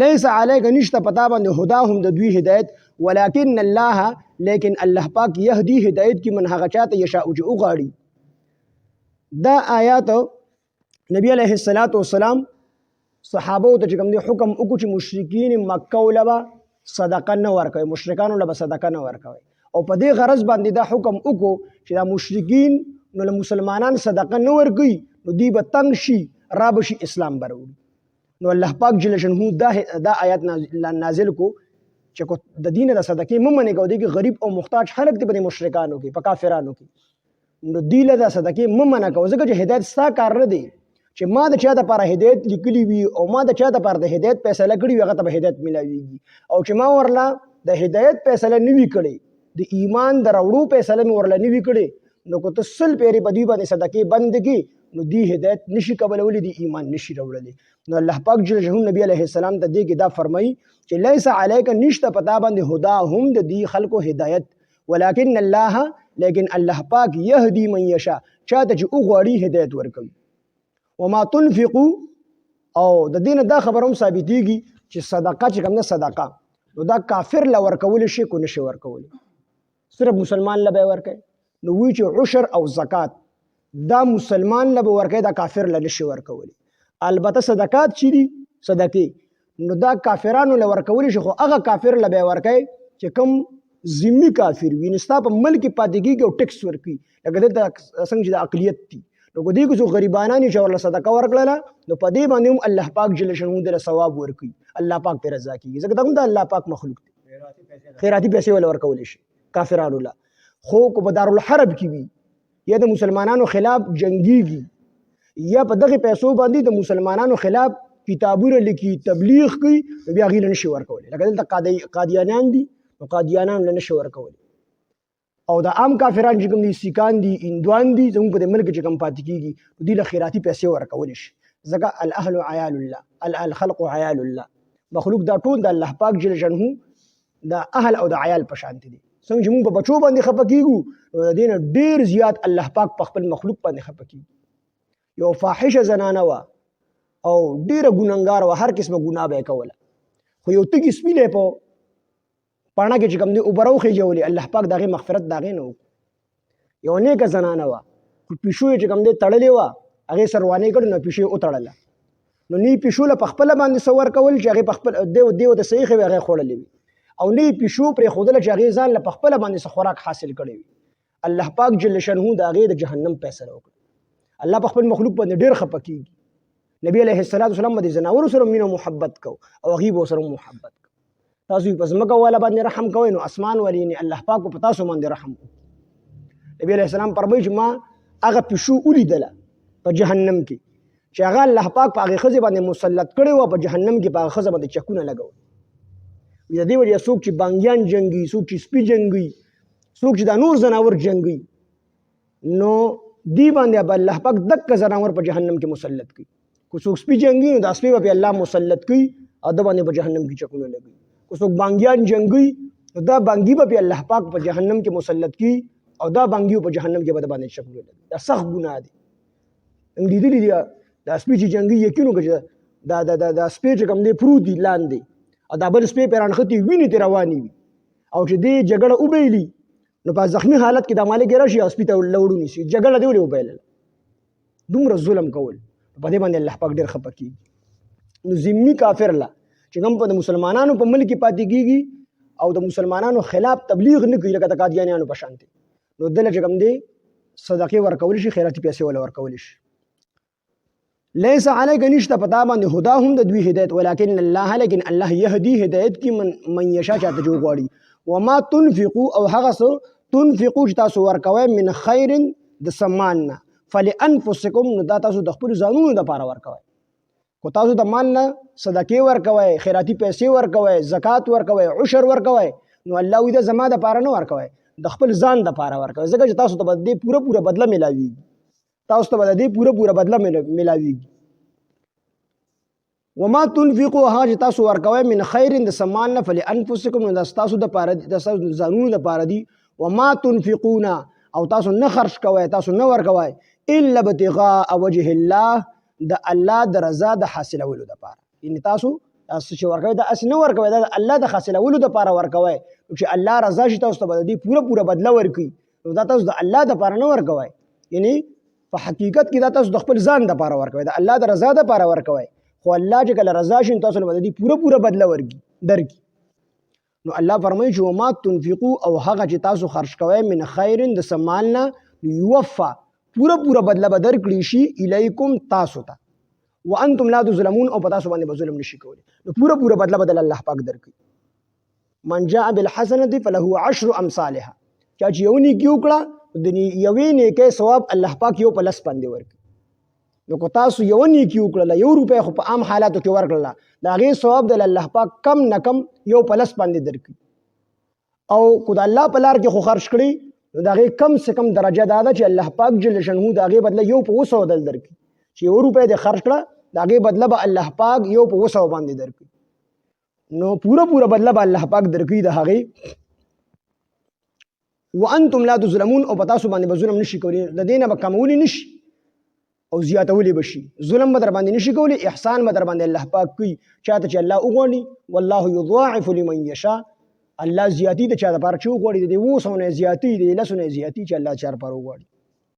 لیس علیک نشته پتا باندې هداهم د دوی هدایت ولکن الله لیکن الله پاک یهدی هدایت کی من هغه چاته یشاء چې وغواړي. دا آیات نبی علیه الصلاۃ والسلام صحابه ته چې کوم دی حکم وکړو چې مشرکین مکه ولبا صدقه نه ورکوي، مشرکان ولبا صدقه نه ورکوي، او په دې غرض باندې دا حکم وکړو چې دا مشرکین نو مسلمانان صدقه نه ورکوي نو دوی به تنګ شي را به شي اسلام بروړي. نو الله پاک جل شانه دا آیات نازل کو چې کو د دین د صدقې ممنه کو دی غریب او محتاج خلک دی په مشرکانو کې په کافرانو کې نو دی له د صدقې ممنه کو ځکه چې هدایت ستا کار نه دی چې ما د چا د لپاره هدایت لیکلی وي او ما د چا د لپاره د هدایت فیصله کړې وي هغه ته هدایت ملاويږي، او چې ما ورلا د هدایت فیصله نه وی کړې د ایمان د راوړو فیصله مې ورلا نه وی کړې نو کو تسل پیری بدی باندې صدقې بند کی نو دی هدایت نشي کولای دی ایمان نشي راوړلی. نو الله پاک جل جلاله نبی علیه السلام ته دې کې دا فرمایي چې لیس علیک نشته پتا باندې هدا هم د دې خلکو هدایت ولکن الله لیکن الله پاک یهدی من یشاء چاته چې وغواړي هدایت ورکوي. وما تنفقوا او د دین دا خبروم ثابتېږي چې صدقه چې کوم نه صدقه نو دا کافر لا ورکول شي کو نشي ورکول، صرف مسلمان لا به ورکوي. نو وی چې عشر او زکات دا مسلمان لا به ورکوي دا کافر لا نشي ورکول. البته صدقات چې دي صدقې نو دا کافرانو لا ورکول شي خو هغه کافر لا به ورکوي چې کوم ذمي کافر وي نستا په ملک پاتې کیږي او ټیکس ورکوي لکه د څنګه د اقلیت دي نو کو دې کو غریبانانی چې ورله صدقه ورکړه نو په دې باندې هم الله پاک جل شانه دې ثواب ورکوي، الله پاک پر رضا کیږي ځکه دا هم د الله پاک مخلوق دی. خیراتی پیسې ول ورکول شي کافرانو لا خو کو په دارالحرب کې وي یا د مسلمانانو خلاف جنگيږي یا په دغه پیسو باندې د مسلمانانو خلاف کتابونه لیکي تبلیغ کوي بیا غیله نشي ورکول لکه دلته قادیانان دي نو قادیانان له نشي ورکول او د عام کافرانو چې کوم دي سیکان دي اندوان دي زموږ په ملک چې کوم پاتې کیږي دوی له خیراتي پیسې ورکول شي ځکه الاهل عیال الله الخلق عیال الله مخلوق دا ټول د الله پاک جل جلاله د اهل او د عیال په شان دي څنګه چې موږ په بچو باندې خپه کیږو د دین ډیر زیات الله پاک په خپل مخلوق باندې خپه کیږي. یو فاحشه زنانه وا او ډیره ګناګار وا هر قسمه ګناه به کوله خو یو تګي سپیله په پاڼه کې چې کوم دی اوبروخه جوړي الله پاک دغه مغفرت دغه نه یو نیک زنانه وا خو پښو چې کوم دی تړلې وا هغه سروانه کړي نو پښو او تړله نو نی پښو له خپل باندې سور کول چې هغه خپل دیو د صحیح هغه خوړلې او نی پښو پر خودله چې هغه ځان له خپل باندې خوراک حاصل کړي الله پاک جل شانه د هغه د جهنم فیصله وکړي. الله په خپل مخلوق باندې ډیر خپه کیږي. نبی علیه الصلاۃ والسلام د زناور سره مینه محبت کو او غیب سره محبت کو. تاسو په زمکه والا باندې رحم کوئ نو اسمان ولینی الله پاک په تاسو باندې رحم کوي. نبی علیه السلام فرمایي چې ما هغه پښو ولیدله په جهنم کې چې هغه الله پاک په هغه خزه باندې مسلط کړي او په جهنم کې په هغه خزه باندې چکونه لګول. د دې وجه څوک چې بانګیان جنگي څوک چې سپي جنگي څوک چې د نور زناور جنگي نو دی باندې به الله پاک دک زناور په جهنم کې مسلط کړي. کو څوک سپي جنگي نو د سپي په الله مسلط کړي او د باندې په جهنم کې چکونه لګي. کو څوک بانګیان جنگي نو دا بانګي به الله پاک په جهنم کې مسلط کړي او دا بانګي په جهنم کې به باندې چکونه لګي. دا سخت ګناه دي. ان دې دي دا سپي چې جنگي یقینو کې دا سپي چې کوم دی پرو دي لاندې او دا بل سپي پیران ختی ویني ته رواني وي او چې دې جګړه وبېلی نو په زخمی حالت کې د مالک راشي او سپي ته لوړو نیسي جګړه دی ولې وبېلل دومره ظلم کول په دې باندې الله پاک ډېر خپه کیږي. نو ذمي کافر لا چې کوم په مسلمانانو په ملک کې پاتې کیږي او د مسلمانانو خلاف تبلیغ نه کوي لکه د قادیانیانو په شان دي نو دله چې کوم دی صدقې ورکول شي خیراتي پیسې ولا ورکول شي. لیس علیک نشته پتا باندې هداهم د دوی هدایت ولکن الله لیکن الله یهدی هدایت کی من یشاء چاته جو غواړي. وما تنفقوا او هغه څه تنفقوا چې تاسو ورکوي من خیر د سمان فلانفسکم نو دا تاسو د خپل ځانونو لپاره ورکوي. کو تاسو د مال نه صدقې ورکوي خیراتي پیسې ورکوي زکات ورکوي عشر ورکوي نو الله وی دا زما د لپاره نه ورکوي د خپل ځان د لپاره ورکوي ځکه چې تاسو ته به پوره بدله ملاوي تاسو ته به دې پوره بدله ملاوي. وما تنفقوا هغه تاسو ورکوي من خیر د سمان نه فلانفسکم نو تاسو د لپاره د ځانونو لپاره دي. وما تنفقون او تاسو نه خرج کوئ تاسو نه ورکوئ الا ابتغاء وجه الله د الله د رضا د حاصلولو لپاره یعنی تاسو تاسو چې ورکوي دا اس نه ورکوي دا الله د حاصلولو لپاره ورکوي چې الله رضا شي تاسو ته بدلی پوره بدله ورکوي نو دا تاسو د الله د لپاره نه ورکوي یعنی په حقیقت کې دا تاسو د خپل ځان د لپاره ورکوي دا الله د رضا د لپاره ورکوي خو الله چې کله رضا شي تاسو له بدلی پوره بدله ورکي درکي نو الله فرمایي چې وما تنفقوا او هغه چې تاسو خرج کوئ من خیر د سمالنا یوفا پوره بدله به درکړي شي الیکم تاسو ته وانتم لا تظلمون او په تاسو باندې به ظلم نشي کولی نو پوره بدله بدل الله پاک درکړي من جاء بالحسنه فله 10 امثالها چا چې یو نیکی وکړه د یوې نیکۍ ثواب الله پاک یو په لس باندې ورکړي نو کو تاسو یو نیکی وکړه یو روپۍ خو په عام حالاتو کې ورکړه دا غي ثواب د الله پاک کم نه کم یو په لس باندې درکړي او کو د الله په لار کې خو خرج کړي دا غي کم سے کم درجه دا ده چې الله پاک جل شانه دا غي بدله یو په 100 دل درکړي چې یو روپۍ د خرج کړه دا غي بدله به الله پاک یو په 100 باندې درکړي نو پوره بدله به الله پاک درکړي د هغه وانتم لا تظلمون او پتا سو باندې به ظلم نشي کولی د دینه به کمولی نشي او زیاتولی بشي ظلم به در باندې نشي کولی احسان به در باندې الله پاک کوي چاته چې الله وګوري والله يضاعف لمن يشاء الله زیاتی د چا د پاره چې وګوري د 200 نه زیاتی د 100 نه زیاتی چې الله چار پر وګوري